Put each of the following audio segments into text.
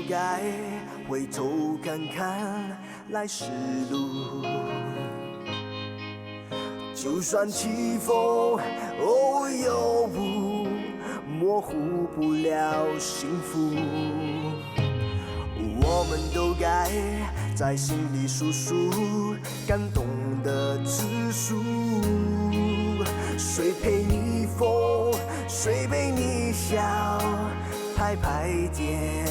该回头看看来时路。就算起风偶有雾，模糊不了幸福。我们都该在心里数数感动的次数。谁陪你疯，谁陪你笑，拍拍肩，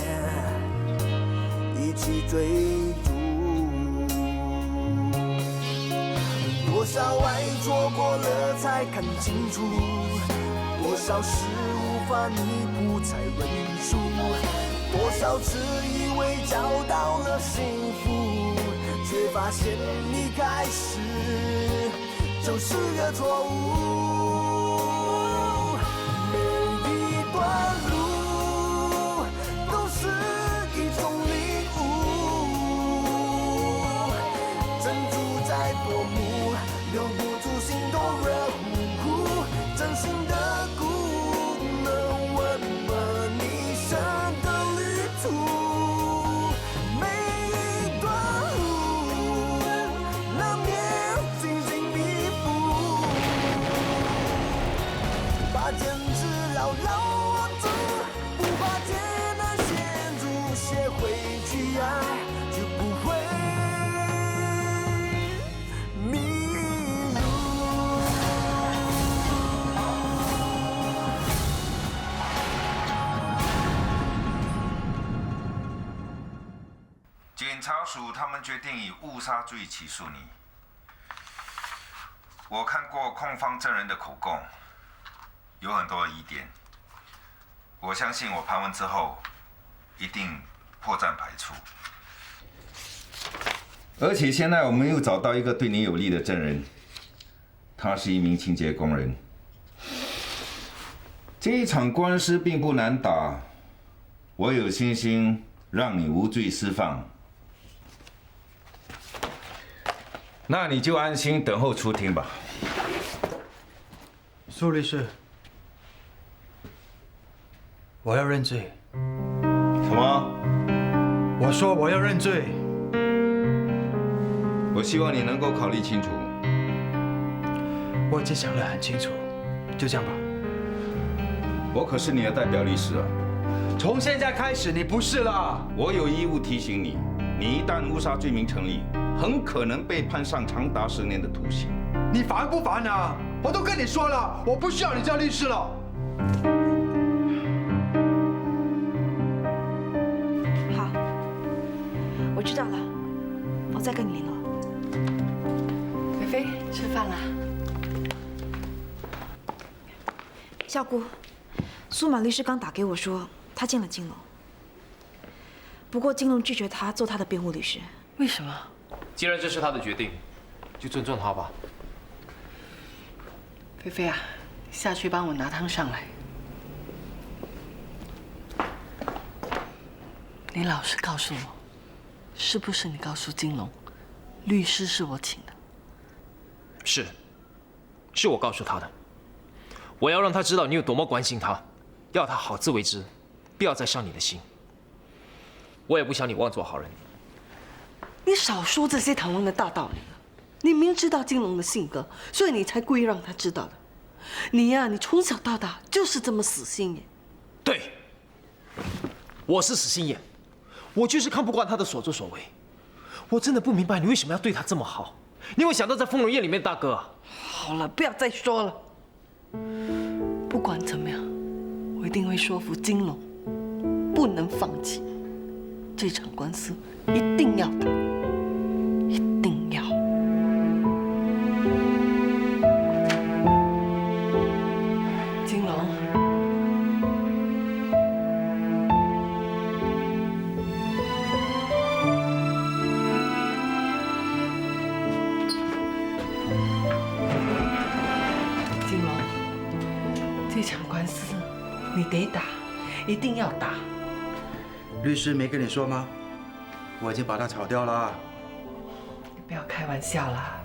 一起追逐。多少爱错过了才看清楚，多少事无法弥补才认输，多少次以为找到了幸福，却发现一开始就是个错误。每一段路都是一种领悟，珍珠再夺目，留不住心头热乎乎，真心的鼓能温暖你生的旅途。每一段路难免荆棘密布，把坚持牢牢握住，不怕艰难险阻，学会去爱，就不会迷路。检察署他们决定以误杀罪起诉你。我看过控方证人的口供，有很多疑点。我相信我盘问之后，一定破绽百出。而且现在我们又找到一个对你有利的证人，他是一名清洁工人。这一场官司并不难打，我有信心让你无罪释放。那你就安心等候出庭吧。苏律师，我要认罪。什么？我说我要认罪。我希望你能够考虑清楚。我已经想得很清楚，就这样吧。我可是你的代表律师啊！从现在开始，你不是了。我有义务提醒你，你一旦误杀罪名成立，很可能被判上长达10年的徒刑。你烦不烦啊？我都跟你说了，我不需要你这样律师了。好，我知道了，我再跟你联络。菲菲，吃饭啦。孝姑，苏满律师刚打给我说，他见了金龙，不过金龙拒绝他做他的辩护律师。为什么？既然这是他的决定，就尊重他吧。菲菲啊，下去帮我拿汤上来。你老实告诉我，是不是你告诉金龙，律师是我请的？是我告诉他的。我要让他知道你有多么关心他，要他好自为之，不要再伤你的心。我也不想你妄做好人。你少说这些堂皇的大道理了。你明知道金龙的性格，所以你才故意让他知道的。你呀，你从小到大就是这么死心眼。对，我是死心眼，我就是看不惯他的所作所为。我真的不明白你为什么要对他这么好。你有想到在丰荣宴里面的大哥啊？好了，不要再说了。不管怎么样，我一定会说服金龙，不能放弃这场官司，一定要打，一定要。金龙，金龙，这场官司你得打，一定要打。律师没跟你说吗？我已经把他炒掉了。你不要开玩笑啦，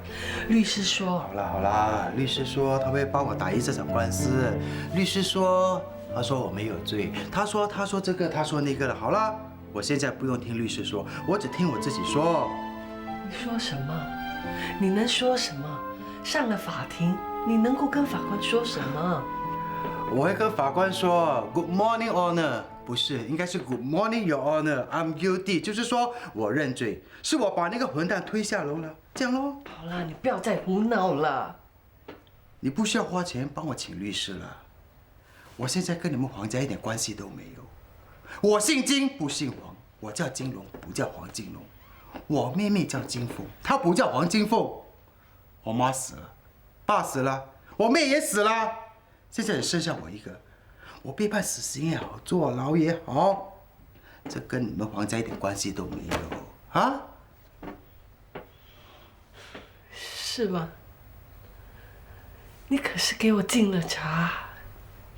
律师说。好啦，律师说他会帮我打赢这场官司。律师说，他说我没有罪。他说这个，他说那个了。好啦，我现在不用听律师说，我只听我自己说。你说什么？你能说什么？上了法庭，你能够跟法官说什么？我会跟法官说 Good morning, Honor， 不是，应该是 Good morning, Your Honor. I'm guilty， 就是说我认罪，是我把那个混蛋推下楼了，这样咯。好了，你不要再胡闹了。你不需要花钱帮我请律师了，我现在跟你们黄家一点关系都没有。我姓金不姓黄，我叫金龙不叫黄金龙，我妹妹叫金凤，她不叫黄金凤。我妈死了，爸死了，我妹也死了，现在只剩下我一个。我被判死刑也好，坐牢也好，这跟你们黄家一点关系都没有啊？是吗？你可是给我敬了茶，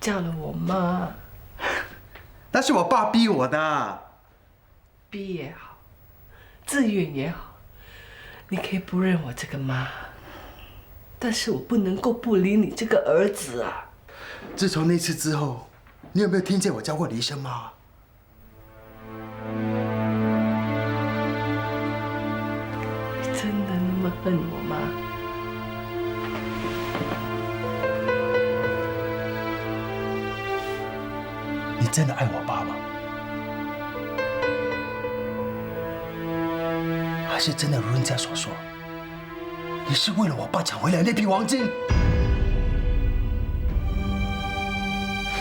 叫了我妈。那是我爸逼我的。逼也好，自愿也好，你可以不认我这个妈，但是我不能够不理你这个儿子啊。自从那次之后，你有没有听见我叫过你一声妈？你真的那么恨我吗？你真的爱我爸吗？还是真的如人家所说，你是为了我爸抢回来那批黄金？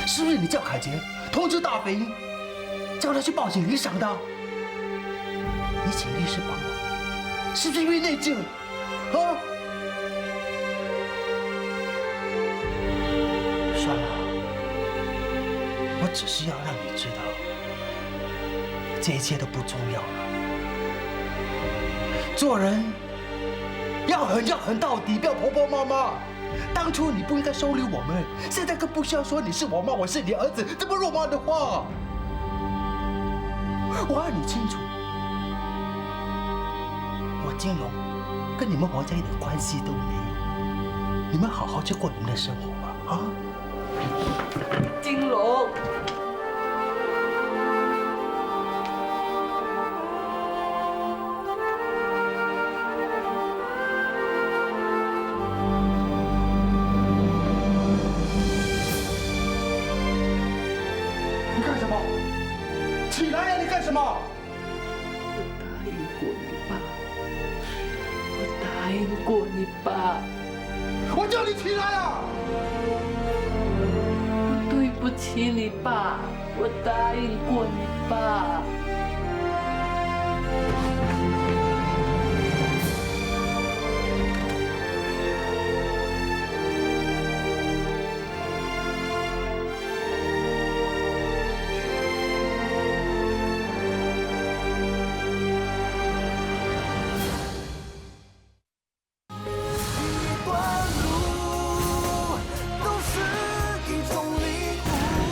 是不是你叫凯杰通知大肥鹰，叫他去报警领赏的？你请律师帮我，是不是因为内疚？啊？算了，我只是要让你知道，这一切都不重要了。做人要狠到底，不要婆婆妈妈。当初你不应该收留我们，现在更不需要说你是我妈，我是你儿子这么肉麻的话。我让你清楚，我金龙跟你们黄家一点关系都没有。你们好好去过你们的生活吧，啊！金龙。你干什么？起来呀！你干什么？我答应过你爸，我答应过你爸。我叫你起来啊！我对不起你爸，我答应过你爸。一段路都是一种礼物。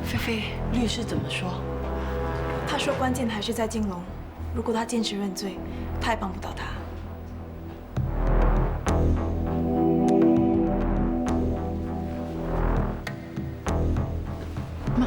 菲菲，律师怎么说？他说关键还是在金龙，如果他坚持认罪，他也帮不到他。妈，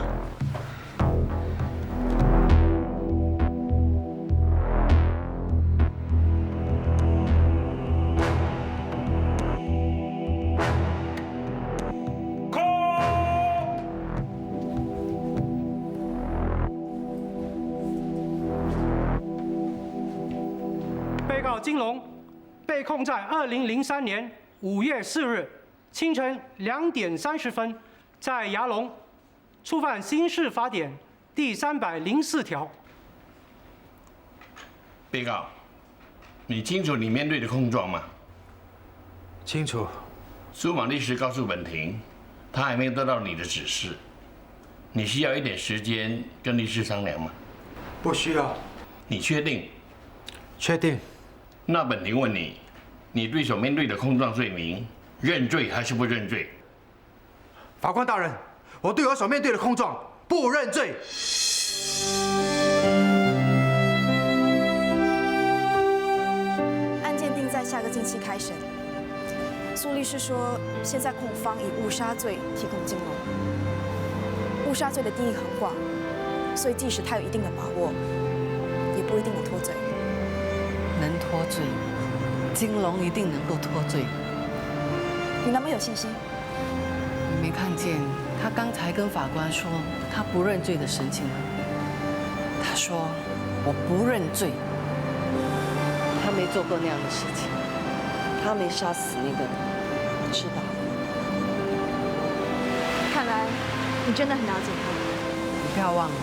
被告金龙被控在2003年5月4日清晨2点30分，在牙龙触犯刑事法典第304条。被告，你清楚你面对的控状吗？清楚。苏莽律师告诉本庭，他还没有得到你的指示，你需要一点时间跟律师商量吗？不需要。你确定？确定。那本庭问你，你对所面对的控状罪名认罪还是不认罪？法官大人，我对我所面对的控状不认罪。案件定在下个星期开审。苏律师说，现在控方以误杀罪提控金龙。误杀罪的定义很广，所以即使他有一定的把握，也不一定能脱罪。能脱罪，金龙一定能够脱罪。你那么有信心？你没看见他刚才跟法官说他不认罪的神情吗？他说：“我不认罪。”他没做过那样的事情，他没杀死那个人，知道。看来你真的很了解他。你不要忘了，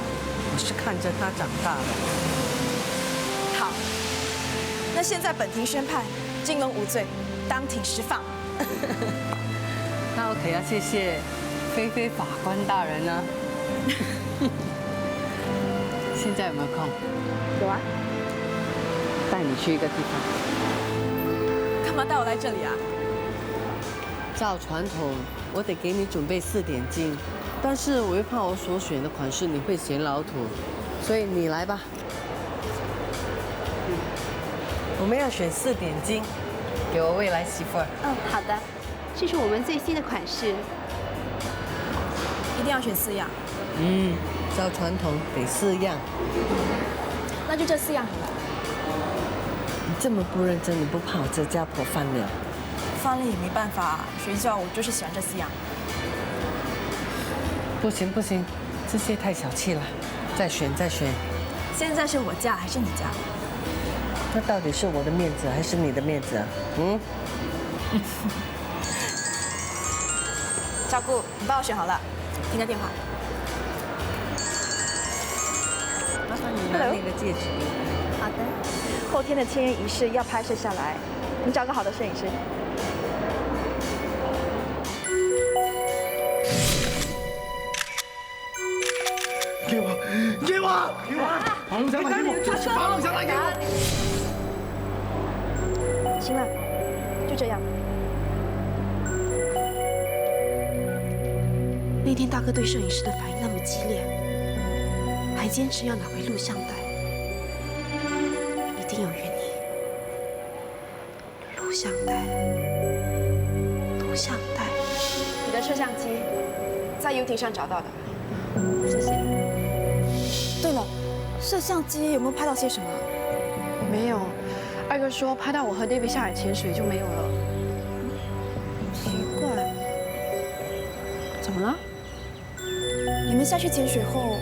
我是看着他长大的。好，那现在本庭宣判，金龙无罪，当庭释放。那我可要谢谢菲菲法官大人呢。现在有没有空？有啊。带你去一个地方。干嘛带我来这里啊？照传统，我得给你准备4点金，但是我又怕我所选的款式你会嫌老土，所以你来吧。我们要选4点金，给我未来媳妇儿。嗯，好的，这是我们最新的款式。一定要选4样。照传统得4样。那就这4样好了。你这么不认真，你不怕我这家婆翻脸？翻了也没办法，学校我就是喜欢这4样。不行不行，这些太小气了，再选再选。现在是我家还是你家？那到底是我的面子还是你的面子啊？照顾，你帮我选好了，听个电话。麻烦你拿那个戒指给我。好的。后天的签约仪式要拍摄下来，你找个好的摄影师。给我！黄龙祥来给我！黄龙祥来给我！行了，就这样。那天大哥对摄影师的反应那么激烈，还坚持要拿回录像带，一定有原因。录像带，你的摄像机在游艇上找到的，谢谢。对了，摄像机有没有拍到些什么？没有，二哥说拍到我和 David 下海潜水就没有了。奇怪，怎么了？你们下去潜水后，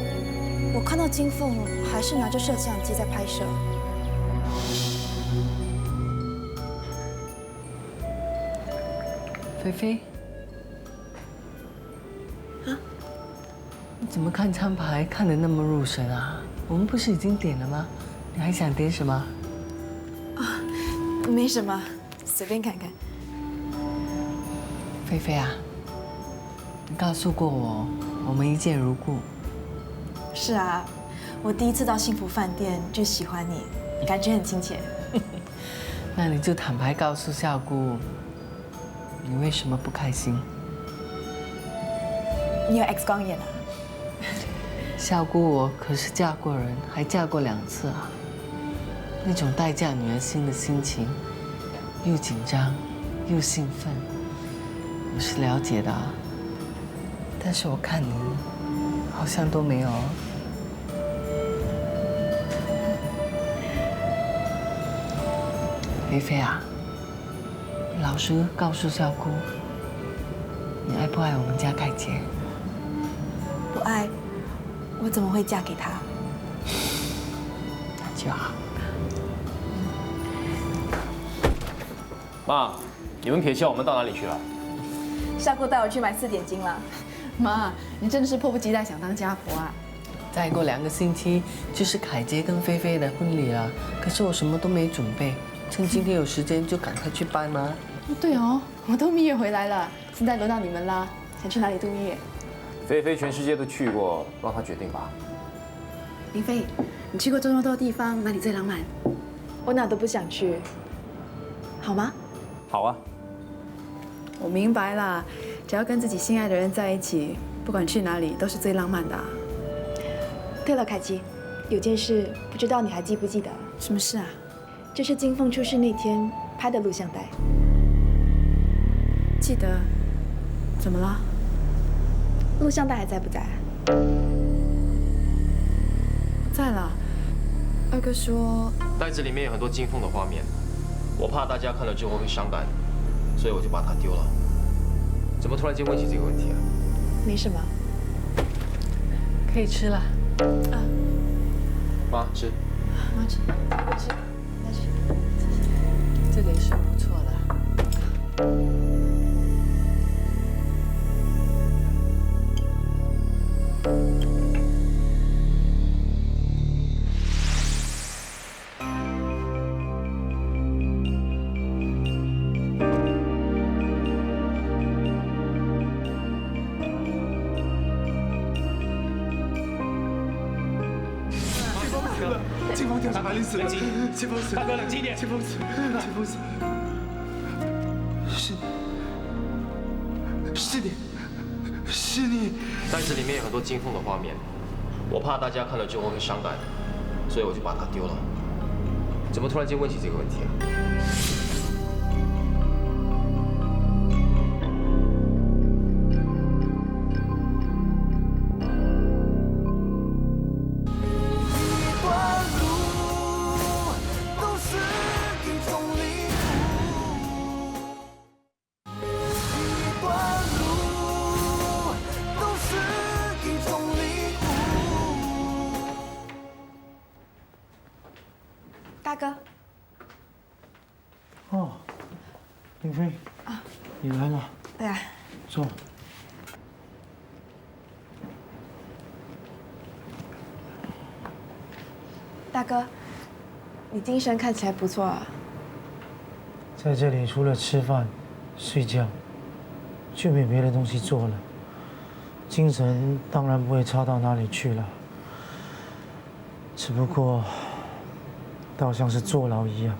我看到金凤还是拿着摄像机在拍摄。菲菲，你怎么看餐牌看得那么入神啊？我们不是已经点了吗？你还想点什么？没什么，随便看看。菲菲啊，你告诉过我，我们一见如故。是啊，我第一次到幸福饭店就喜欢你，感觉很亲切。那你就坦白告诉孝姑，你为什么不开心？你有 X 光眼啊？孝姑我可是嫁过人，还嫁过2次啊。那种待嫁女儿心的心情，又紧张又兴奋，我是了解的啊。但是我看你好像都没有。菲菲啊，你老实告诉孝姑，你爱不爱我们家凯杰？不爱，我怎么会嫁给他？那就好。妈，你们撇下我们到哪里去了？夏姑带我去买4点金了。妈，你真的是迫不及待想当家婆啊！再过2个星期就是凯杰跟菲菲的婚礼了，可是我什么都没准备，趁今天有时间就赶快去办吗？对哦，我都蜜月回来了，现在轮到你们啦，想去哪里度蜜月？菲菲全世界都去过，让她决定吧。林飞，你去过这么多地方，哪里最浪漫？我哪都不想去，好吗？好啊。我明白啦，只要跟自己心爱的人在一起，不管去哪里都是最浪漫的啊。对了，凯琪，有件事不知道你还记不记得？什么事啊？这是金凤出事那天拍的录像带。记得。怎么了？录像带还在不在？不在了。二哥说，袋子里面有很多金凤的画面，我怕大家看了之后会伤感，所以我就把它丢了。怎么突然间问起这个问题啊？没什么。可以吃了。啊，妈吃。妈吃，吃，来吃。这个也是不错的。清风调查白灵死了，清风死，大哥冷静一点，清风死，清风死，是你，是你。袋子里面有很多金凤的画面，我怕大家看了之后会伤感，所以我就把它丢了。怎么突然间问起这个问题啊？大哥，哦，林飞啊，你来了。对啊。坐。大哥，你精神看起来不错啊。在这里除了吃饭、睡觉，就没有别的东西做了。精神当然不会差到哪里去了，只不过倒像是坐牢一样。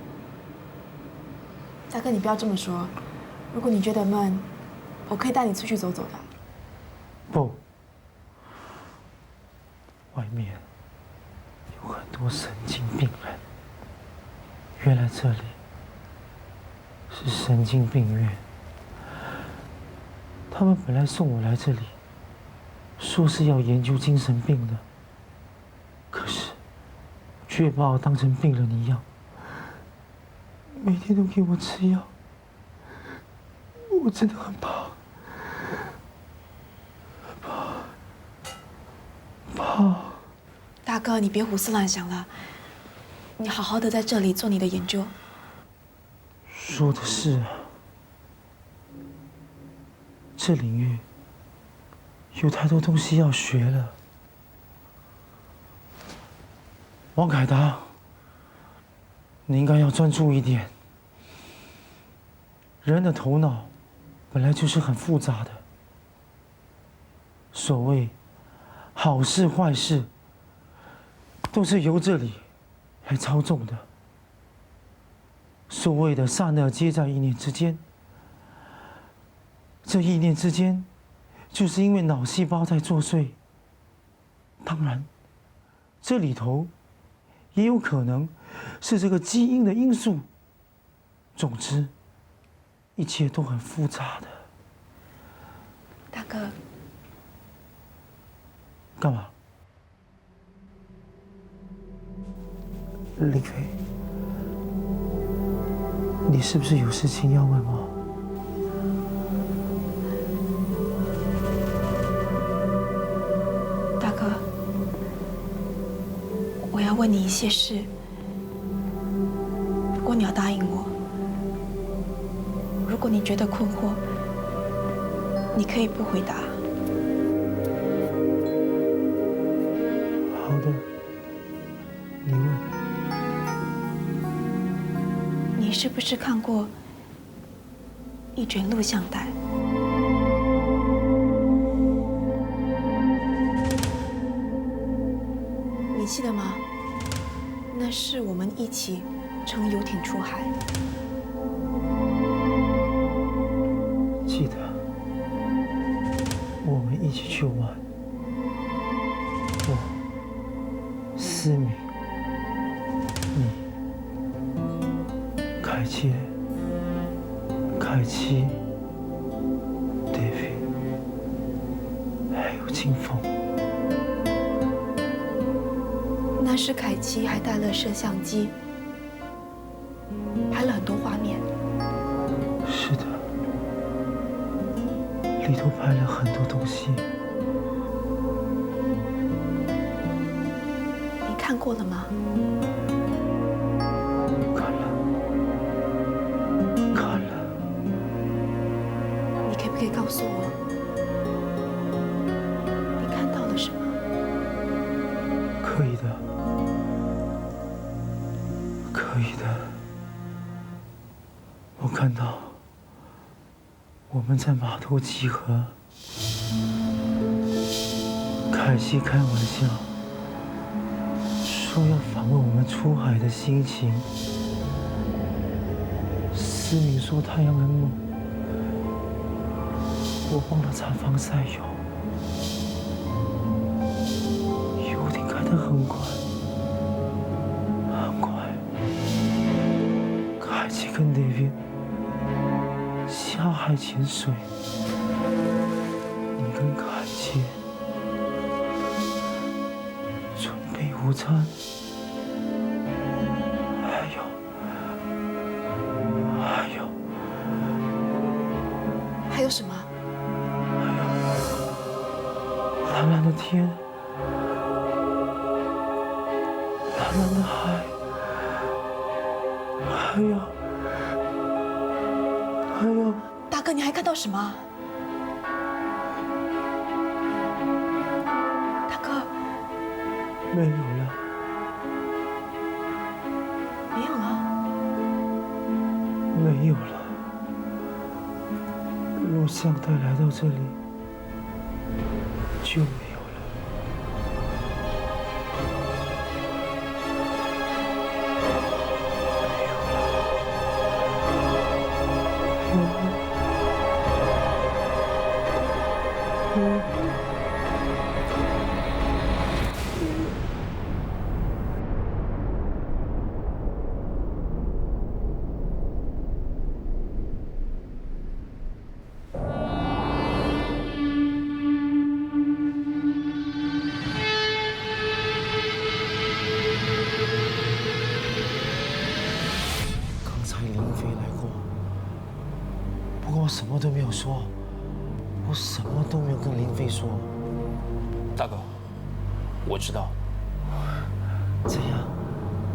大哥，你不要这么说。如果你觉得闷，我可以带你出去走走的。不，外面有很多神经病人。原来这里是神经病院。他们本来送我来这里，说是要研究精神病的，可是却把我当成病人一样，每天都给我吃药。我真的很怕，怕。大哥，你别胡思乱想了，你好好的在这里做你的研究。说的是，这领域有太多东西要学了。王凯达，你应该要专注一点。人的头脑本来就是很复杂的，所谓好事坏事，都是由这里来操纵的。所谓的刹那皆在一念之间，这一念之间，就是因为脑细胞在作祟。当然，这里头也有可能是这个基因的因素。总之，一切都很复杂的。大哥，干嘛？林飞，你是不是有事情要问我？大哥，我要问你一些事，不过你要答应我，如果你觉得困惑，你可以不回答。好的，你问。你是不是看过一卷录像带？你记得吗？那是我们一起乘游艇出海。记得。凯琪、David， 还有金凤。那时凯琪还带了摄像机，拍了很多画面。是的，里头拍了很多东西。你看过了吗？看了。你可不可以告诉我，你看到了什么？可以的，可以的。我看到我们在码头集合，凯西开玩笑说要访问我们出海的心情，思敏说太阳很猛，我忘了擦防晒油，游艇开得很快，很快。凯奇跟 David 下海潜水，你跟凯奇准备午餐，还有什么？蓝蓝的天，蓝蓝的海，还有，大哥，你还看到什么？大哥，没有了，没有了，没有了。录像带来到这里就没有了。我什么都没有说，我什么都没有跟林飞说。大哥，我知道。这样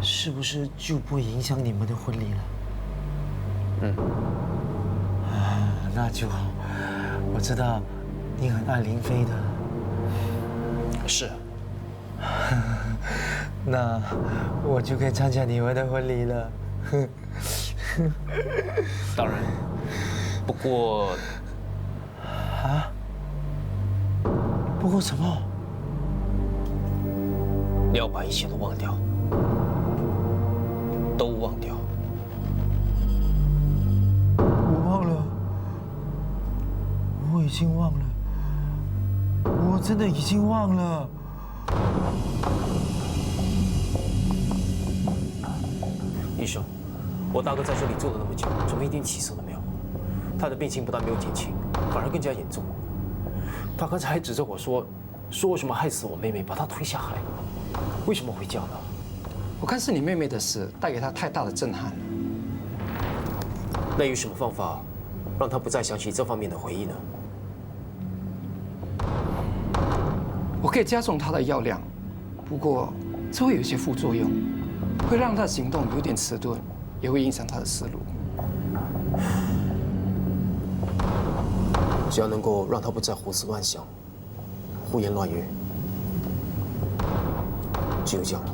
是不是就不会影响你们的婚礼了？嗯。那就好。我知道你很爱林飞的。是。那我就可以参加你们的婚礼了。当然。不过，啊？不过什么？你要把一切都忘掉，都忘掉。我忘了，我已经忘了，我真的已经忘了。医生，我大哥在这里坐了那么久，怎么一点起色都没有？他的病情不但没有减轻，反而更加严重。他刚才还指着我说为什么害死我妹妹，把她推下海？为什么会这样呢？我看是你妹妹的死带给他太大的震撼了。那有什么方法让他不再想起这方面的回忆呢？我可以加重他的药量，不过这会有一些副作用，会让他的行动有点迟钝，也会影响他的思路。只要能够让他不再胡思乱想、胡言乱语，只有这样了。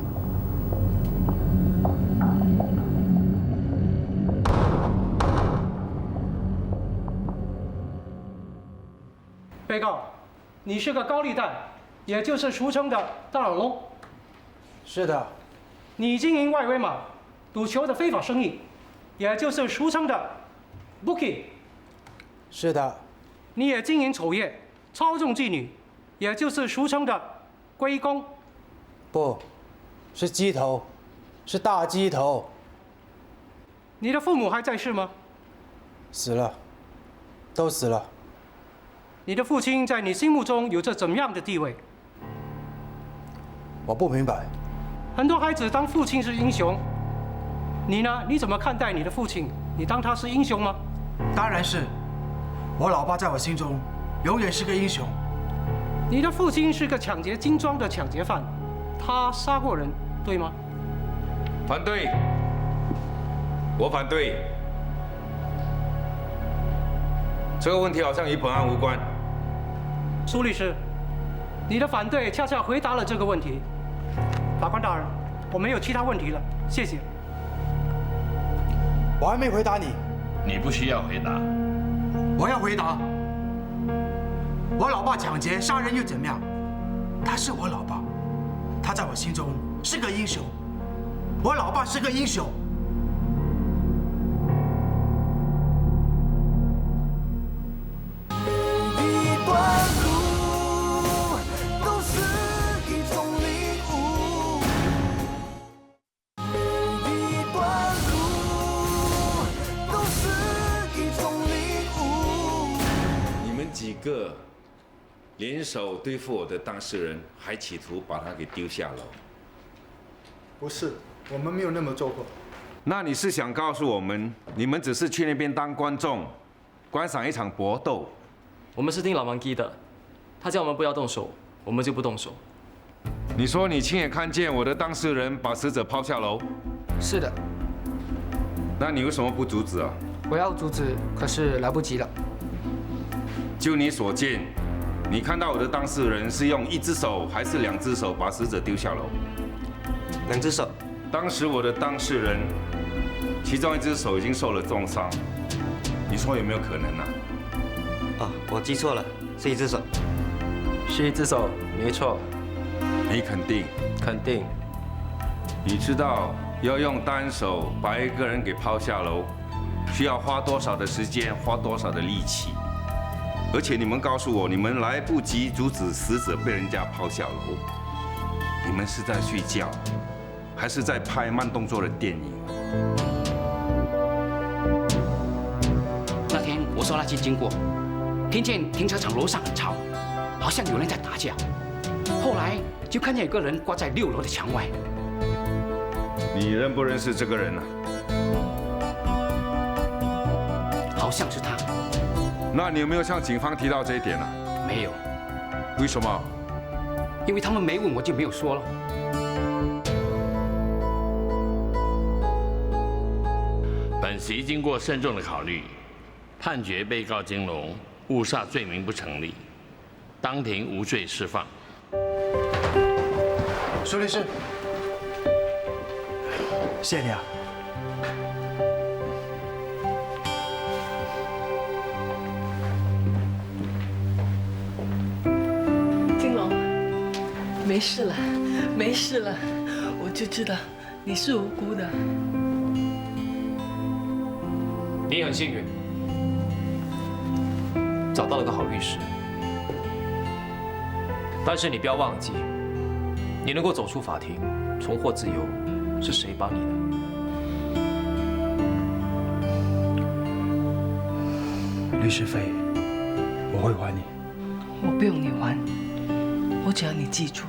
被告，你是个高利贷，也就是俗称的大耳窿。是的。你经营外围码、赌球的非法生意，也就是俗称的 bookie。是的。你也经营丑业、操纵妓女，也就是俗称的龟公。不，是鸡头，是大鸡头。你的父母还在世吗？死了，都死了。你的父亲在你心目中有着怎么样的地位？我不明白。很多孩子当父亲是英雄，你呢？你怎么看待你的父亲？你当他是英雄吗？当然是，我老爸在我心中永远是个英雄。你的父亲是个抢劫金庄的抢劫犯，他杀过人，对吗？反对，我反对。这个问题好像与本案无关。苏律师，你的反对恰恰回答了这个问题。法官大人，我没有其他问题了，谢谢。我还没回答你。你不需要回答。我要回答。我老爸抢劫杀人又怎么样？他是我老爸，他在我心中是个英雄。我老爸是个英雄。一段路都是一种领悟，一段路都是一种领悟。你们几个联手对付我的当事人，还企图把他给丢下楼。不是，我们没有那么做过。那你是想告诉我们，你们只是去那边当观众，观赏一场搏斗？我们是听老王基的，他叫我们不要动手，我们就不动手。你说你亲眼看见我的当事人把死者抛下楼？是的。那你为什么不阻止啊？我要阻止，可是来不及了。就你所见，你看到我的当事人是用一只手还是两只手把死者丢下楼？两只手。当时我的当事人，其中一只手已经受了重伤，你说有没有可能啊？哦，我记错了，是一只手。是一只手，没错。你肯定？肯定。你知道要用单手把一个人给抛下楼，需要花多少的时间，花多少的力气？而且你们告诉我，你们来不及阻止死者被人家抛下楼，你们是在睡觉，还是在拍慢动作的电影？那天我收垃圾经过，听见停车场楼上很吵，好像有人在打架。后来就看见有个人挂在6楼的墙外。你认不认识这个人啊？好像是他。那你有没有向警方提到这一点啊？没有。为什么？因为他们没问，我就没有说了。本席经过慎重的考虑，判决被告金龙误杀罪名不成立，当庭无罪释放。苏律师，谢谢你啊。金龙，没事了，没事了，我就知道你是无辜的。你很幸运，找到了个好律师。但是你不要忘记，你能够走出法庭，重获自由，是谁帮你的？律师费我会还你。我不用你还，我只要你记住，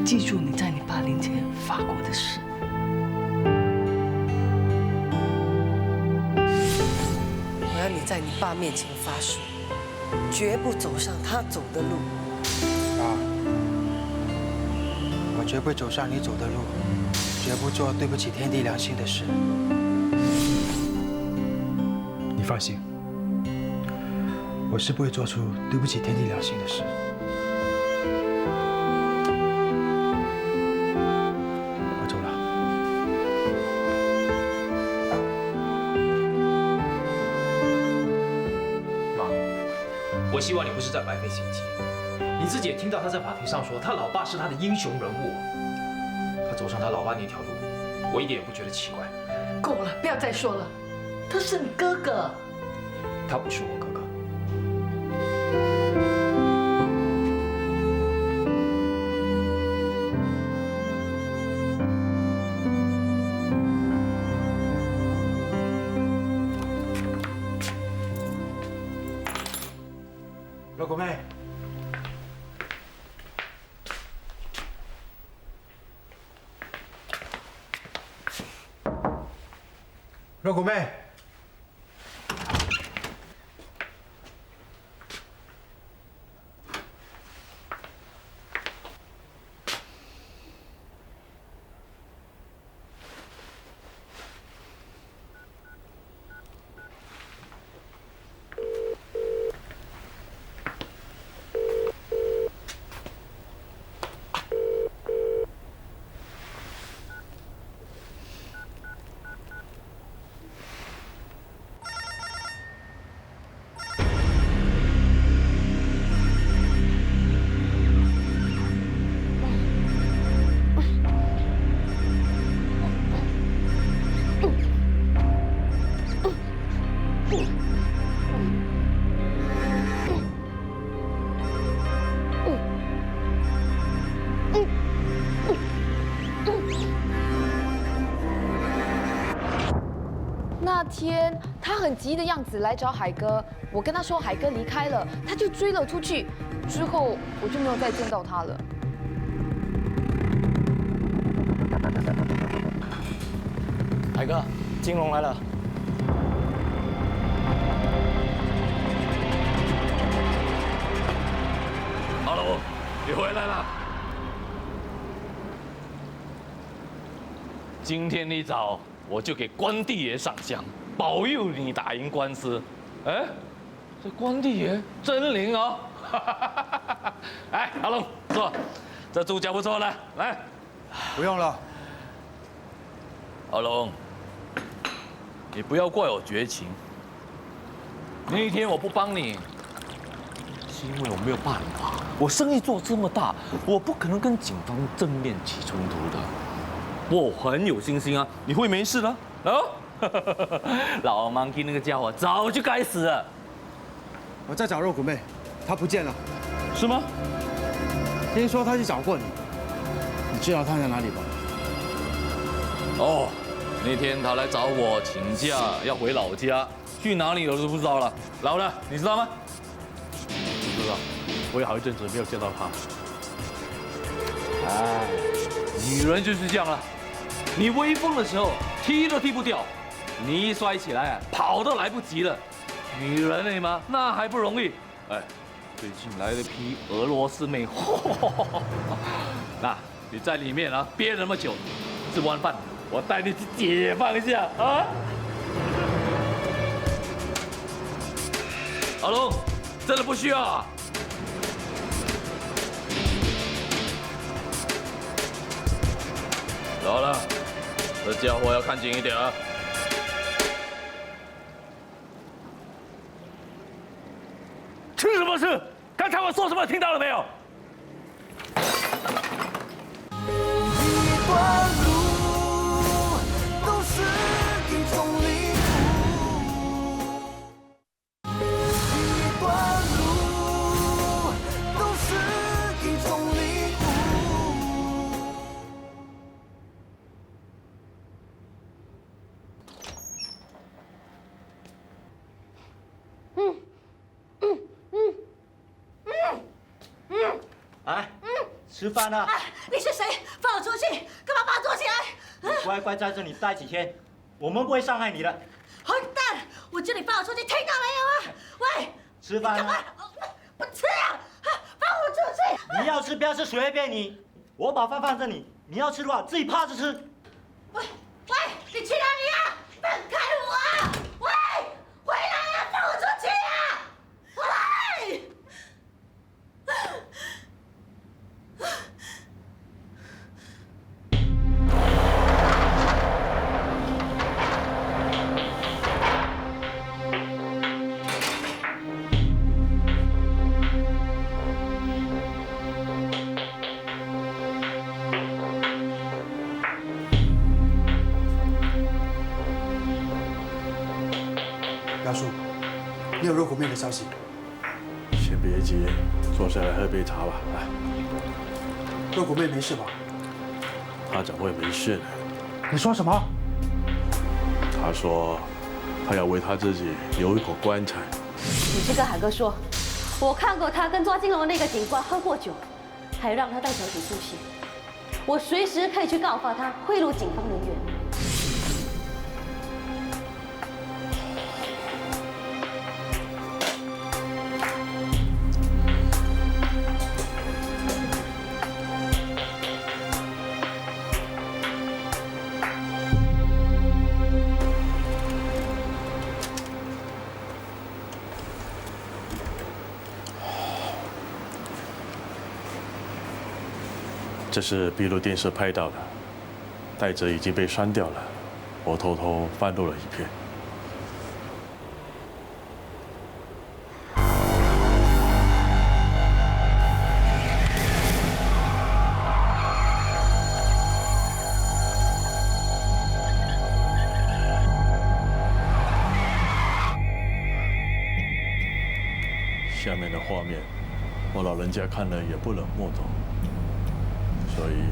记住你在你爸临前发过的誓。我要你在你爸面前发誓，绝不走上他走的路。爸，我绝不走上你走的路，绝不做对不起天地良心的事。你放心，我是不会做出对不起天地良心的事。我走了。妈，我希望你不是在白费心机。你自己也听到他在法庭上说，他老爸是他的英雄人物。他走上他老爸那条路，我一点也不觉得奇怪。够了，不要再说了，他是你哥哥。他不是我哥哥。肉骨妹，肉骨妹，那天他很急的样子来找海哥，我跟他说海哥离开了，他就追了出去，之后我就没有再见到他了。海哥，金龙来了。好了，你回来了。今天一早我就给关帝爷上香，保佑你打赢官司。哎，这关帝爷真灵哦！哎，阿龙，坐，这猪脚不错了，来。不用了。阿龙，你不要怪我绝情。那一天我不帮你，是因为我没有办法。我生意做这么大，我不可能跟警方正面起冲突的。我很有信心啊，你会没事的啊！老 Monkey 那个家伙早就该死了。我在找肉骨妹，她不见了。是吗？听说她去找过你，你知道她在哪里吗？哦，那天他来找我请假，要回老家，去哪里我都不知道了。老了，你知道吗？不知道，我有好一阵子没有见到他。哎，女人就是这样了，你威风的时候踢都踢不掉，你一摔起来啊，跑都来不及了。女人而已吗？那还不容易。哎，最近来了一批俄罗斯妹，那你在里面啊憋那么久，吃完饭我带你去解放一下啊！阿龙，真的不需要啊。好了，这家伙要看紧一点啊！吃什么吃？刚才我说什么听到了没有？一段路都是一种礼物，一段路都是一种礼物。来，吃饭了。你是谁？放我出去！干嘛把我捉起来？你乖乖在这里待几天，我们不会伤害你的。混蛋！我叫你放我出去，听到没有啊？喂，吃饭了。不吃啊！放我出去！你要吃不要吃随便你，我把饭放这里，你要吃的话自己趴着吃。喂，你去哪里啊？放开我啊！喂，回来啊！放我出去啊！喂！大叔，你有肉骨妹的消息？先别急，坐下来喝杯茶吧。来，肉骨妹没事吧？她怎么会没事呢？你说什么？她说，她要为她自己留一口棺材。你去跟海哥说，我看过他跟抓金龙那个警官喝过酒，还让他带小姐出现。我随时可以去告发他贿赂警方人员。这是闭路电视拍到的，带子已经被删掉了，我偷偷翻录了一片。下面的画面，我老人家看了也不能摸懂。所以，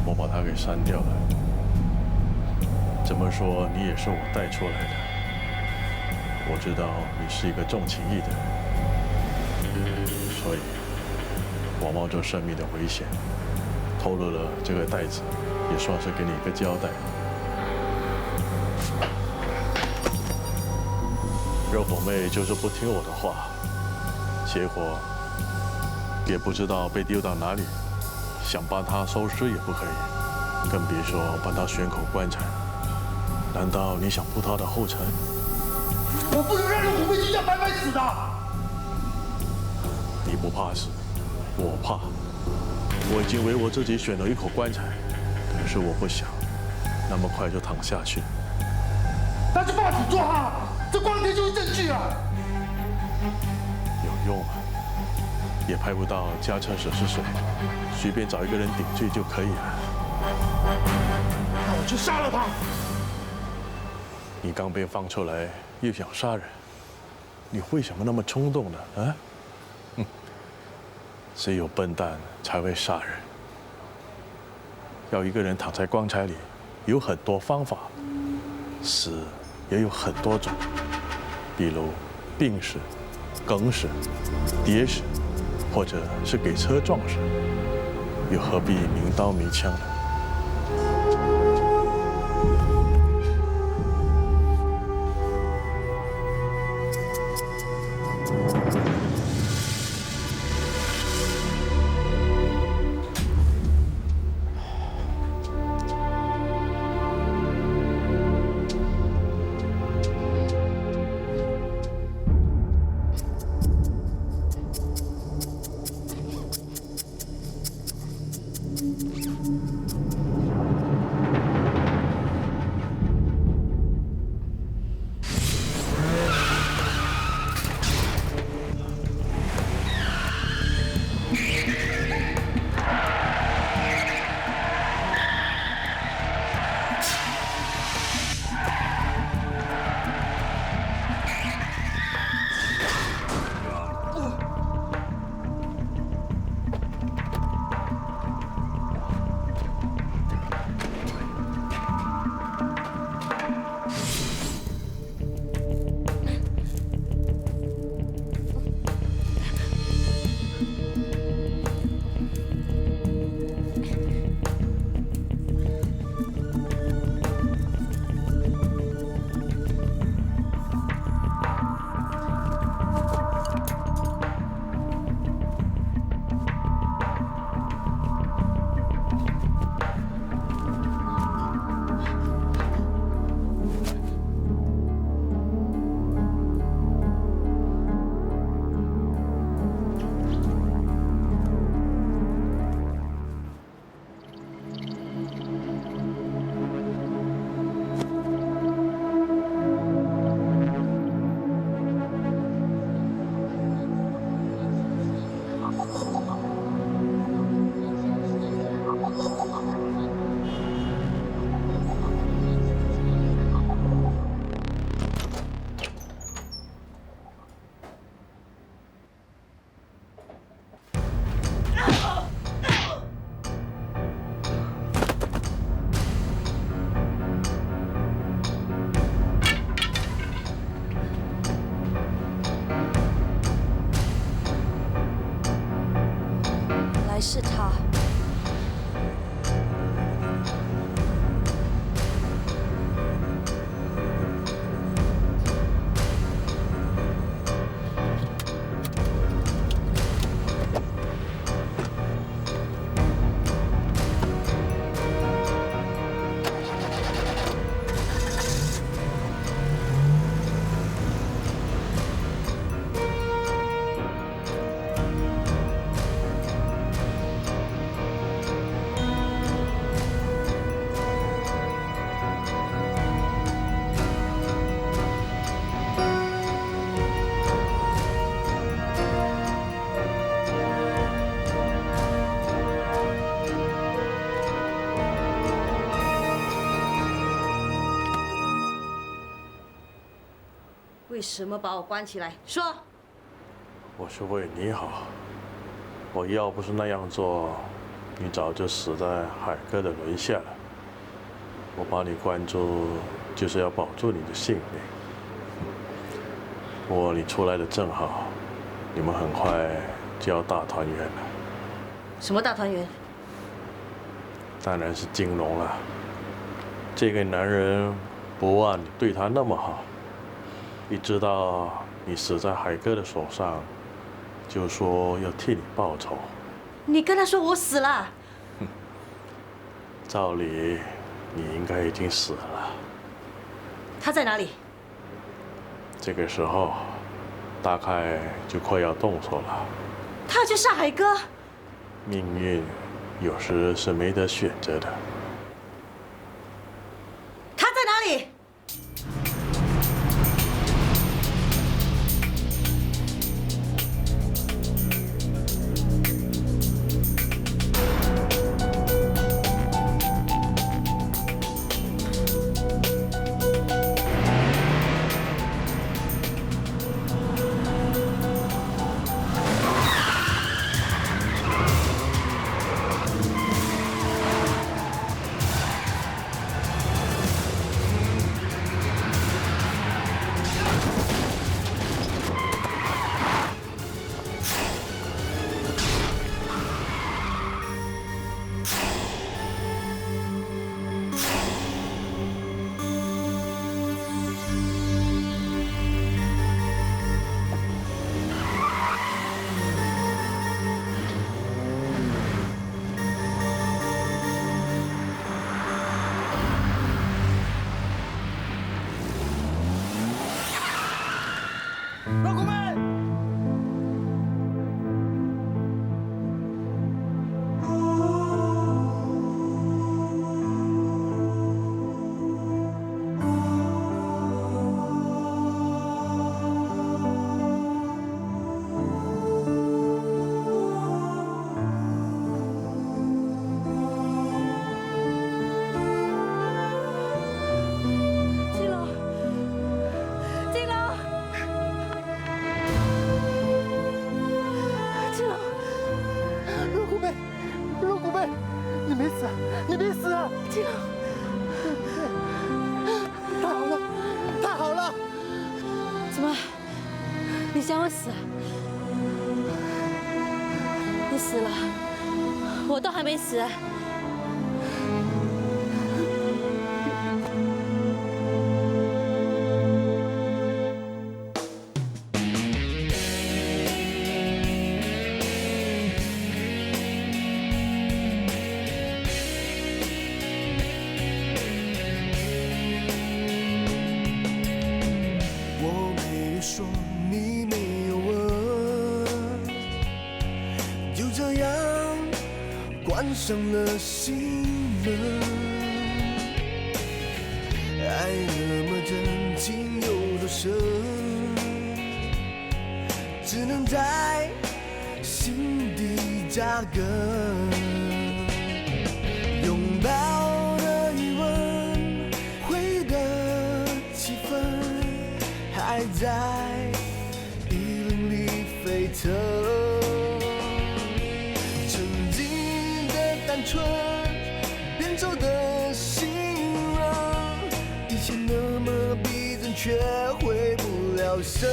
我把它给删掉了。怎么说，你也是我带出来的。我知道你是一个重情义的人，所以，我冒着生命的危险，透露了这个袋子，也算是给你一个交代。热火妹就是不听我的话，结果也不知道被丢到哪里。想帮他收尸也不可以，更别说帮他选口棺材。难道你想步他的后尘？我不能让热火妹就这样白白死的！你不怕死，我怕。我已经为我自己选了一口棺材，可是我不想那么快就躺下去。那就报警抓他，这光天就是证据啊！有用啊？也拍不到加车者是谁，随便找一个人顶罪就可以了。那我就杀了他！你刚被放出来，又想杀人，你为什么那么冲动呢？啊？只有笨蛋才会杀人。要一个人躺在棺材里，有很多方法，死也有很多种，比如病死、梗死、跌死。或者是给车撞死，又何必明刀明枪呢？是他。为什么把我关起来？说。我是为你好。我要不是那样做，你早就死在海哥的轮下了。我把你关住，就是要保住你的性命。不过你出来的正好，你们很快就要大团圆了。什么大团圆？当然是金龙了。这个男人不忘你对他那么好。一知道你死在海哥的手上，就说要替你报仇。你跟他说我死了。照理你应该已经死了。他在哪里？这个时候大概就快要动手了。他要去杀海哥。命运有时是没得选择的。他在哪里？老公妹，你没死，你没死啊！金龙，太好了，太好了！怎么？你想我死啊？你死了，我都还没死。关上了心门，爱那么真情有多深，只能在心底扎根。拥抱的余温，回的气氛，还在衣领里沸腾。纯变奏的信任，以前那么逼真，却回不了神。